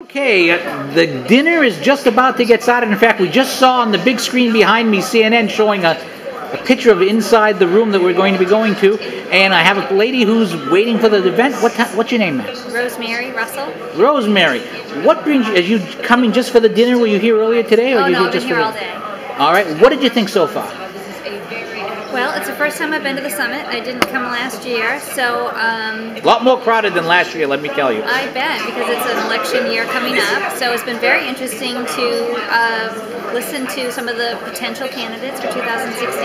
Okay, the dinner is just about to get started. In fact, we just saw on the big screen behind me CNN showing a picture of inside the room that we're going to be going to, and I have a lady who's waiting for the event. What's your name, ma'am? Rosemary Russell. Rosemary, what brings you? Are you coming just for the dinner? Were you here earlier today, or Oh, no, I've been just here all day. All right. What did you think so far? Well, it's the first time I've been to the summit. I didn't come last year, so A lot more crowded than last year, let me tell you. I bet, because it's an election year coming up. So it's been very interesting to listen to some of the potential candidates for 2016.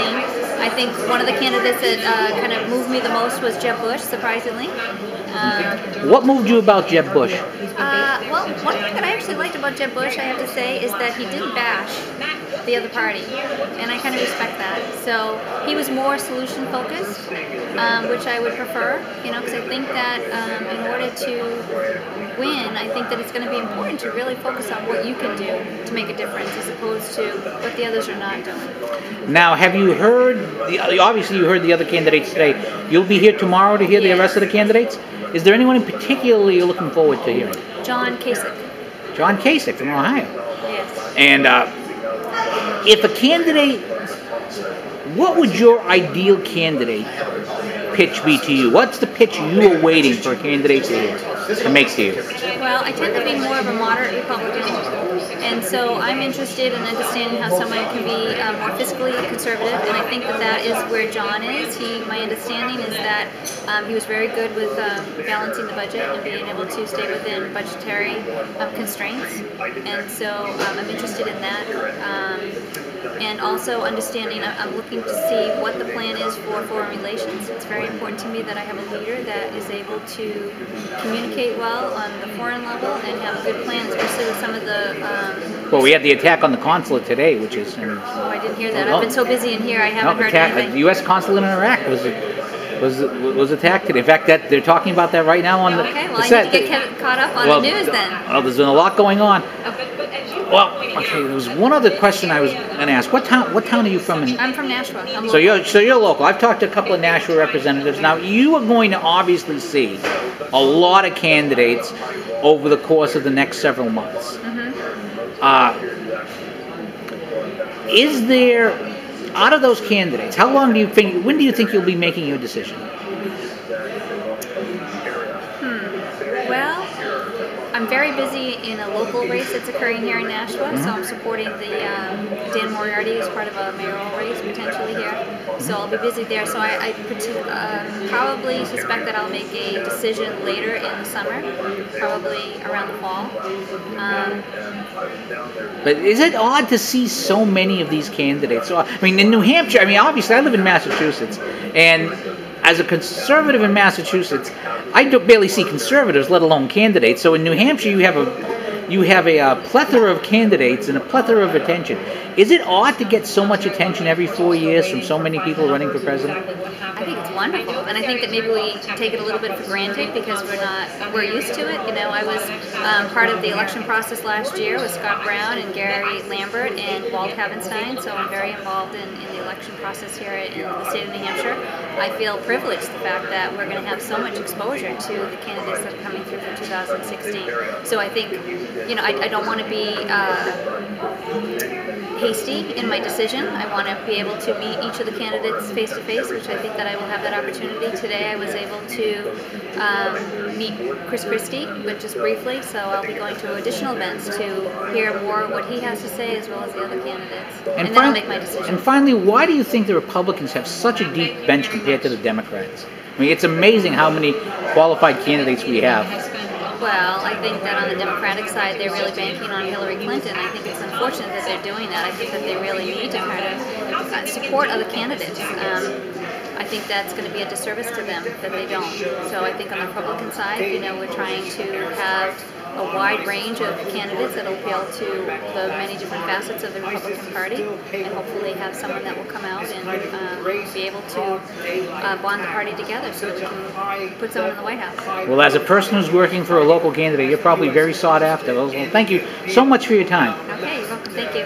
I think one of the candidates that kind of moved me the most was Jeb Bush, surprisingly. What moved you about Jeb Bush? Well, one thing that I actually liked about Jeb Bush, I have to say, is that he didn't bash the other party, and I kind of respect that. So he was more solution focused, which I would prefer, because I think that in order to win, I think that it's going to be important to really focus on what you can do to make a difference, as opposed to what the others are not doing. Now, have you heard? Obviously, you heard the other candidates today. You'll be here tomorrow to hear the rest of the candidates. Is there anyone in particular you're looking forward to hearing? John Kasich. John Kasich from Ohio. Yes. And if a candidate, what would your ideal candidate pitch be to you? What's the pitch you are waiting for a candidate to make to you? Well, I tend to be more of a moderate Republican, and so I'm interested in understanding how someone can be more fiscally conservative, and I think that that is where John is. My understanding is that he was very good with balancing the budget and being able to stay within budgetary constraints, and so I'm interested in that. And also understanding, I'm looking to see what the plan is for foreign relations. It's very important to me that I have a leader that is able to communicate well on the foreign level and have a good plan, especially with some of the... well, we had the attack on the consulate today, which is... oh, I didn't hear that. I've been so busy in here, I haven't heard anything. The U.S. consulate in Iraq was attacked today. In fact, that they're talking about that right now on the okay, well, set. I need to get caught up on the news then. Well, there's been a lot going on. Okay. Well, okay, there was one other question I was going to ask. What town are you from? I'm from Nashua. So you're local. I've talked to a couple of Nashua representatives. Now, you are going to obviously see a lot of candidates over the course of the next several months. Is there, out of those candidates, when do you think you'll be making your decision? Well, I'm very busy in a local race that's occurring here in Nashua, so I'm supporting the Dan Moriarty as part of a mayoral race potentially here. So I'll be busy there. So I probably suspect that I'll make a decision later in the summer, probably around the fall. But is it odd to see so many of these candidates? So, I mean, in New Hampshire, obviously I live in Massachusetts, and as a conservative in Massachusetts, I barely see conservatives, let alone candidates. So in New Hampshire, you have a plethora of candidates and a plethora of attention. Is it odd to get so much attention every 4 years from so many people running for president? I think it's wonderful, and I think that maybe we take it a little bit for granted because we're used to it. I was part of the election process last year with Scott Brown and Gary Lambert and Walt Havenstein, so I'm very involved in the election process here in the state of New Hampshire. I feel privileged the fact that we're going to have so much exposure to the candidates that are coming through for 2016. So I think, I don't want to be hasty in my decision. I want to be able to meet each of the candidates face to face, which I think that I will have that opportunity. Today I was able to meet Chris Christie, but just briefly, so I'll be going to additional events to hear more what he has to say as well as the other candidates. And then I'll make my decision. And finally, why do you think the Republicans have such a deep bench compared to the Democrats? It's amazing how many qualified candidates we have. Well, I think that on the Democratic side, they're really banking on Hillary Clinton. I think it's unfortunate that they're doing that. I think that they really need to kind of support other candidates. I think that's going to be a disservice to them that they don't. So I think on the Republican side, we're trying to have a wide range of candidates that will appeal to the many different facets of the Republican Party, and hopefully have someone that will come out and be able to bond the party together so we can put someone in the White House. Well, as a person who's working for a local candidate, you're probably very sought after. Well, thank you so much for your time. Okay, you're welcome. Thank you.